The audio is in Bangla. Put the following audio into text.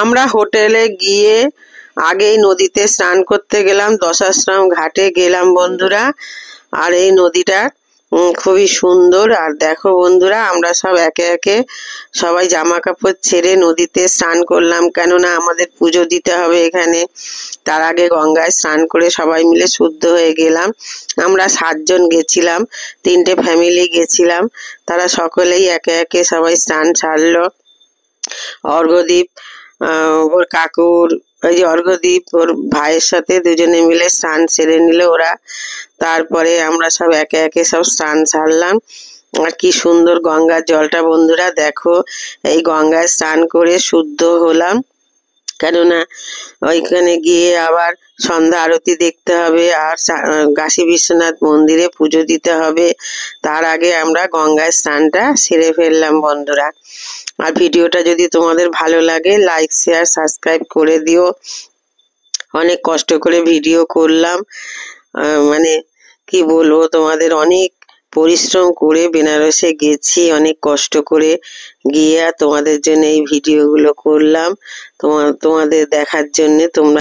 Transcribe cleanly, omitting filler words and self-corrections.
আমরা হোটেলে গিয়ে আগেই নদীতে স্নান করতে গেলাম, দশাশ্রম ঘাটে গেলাম বন্ধুরা। আর এই নদীটা খুবই সুন্দর। আর দেখো বন্ধুরা, আমরা সব একে একে সবাই জামা কাপড় ছেড়ে নদীতে স্নান করলাম, কেননা আমাদের পুজো দিতে হবে এখানে। তার আগে গঙ্গায় স্নান করে সবাই মিলে শুদ্ধ হয়ে গেলাম। আমরা 7 জন গেছিলাম, 3টে ফ্যামিলি গেছিলাম। তারা সকলেই একে একে সবাই স্নান সারলো। অর্ঘ্যদীপ ওর কাকুর, ওই যে অর্ঘ্যদীপ ওর ভাইয়ের সাথে দুজনে মিলে স্নান সেরে নিল ওরা। তারপরে আমরা সব একে একে সব স্নান সারলাম। আর কি সুন্দর গঙ্গার জলটা বন্ধুরা, দেখো। এই গঙ্গায় স্নান করে শুদ্ধ হলাম, কেননা ওইখানে গিয়ে আবার সন্ধ্যা আরতি দেখতে হবে আর কাশী বিশ্বনাথ মন্দিরে পুজো দিতে হবে। তার আগে আমরা গঙ্গায় স্নানটা সেরে ফেললাম বন্ধুরা। আর ভিডিওটা যদি তোমাদের ভালো লাগে, লাইক শেয়ার সাবস্ক্রাইব করে দিও। অনেক কষ্ট করে ভিডিও করলাম, মানে কি বলবো তোমাদের, অনেক পরিশ্রম করে বেনারসে গেছি, অনেক কষ্ট করে গিয়ে তোমাদের জন্য এই ভিডিওগুলো করলাম, তোমাদের দেখার জন্য। তোমরা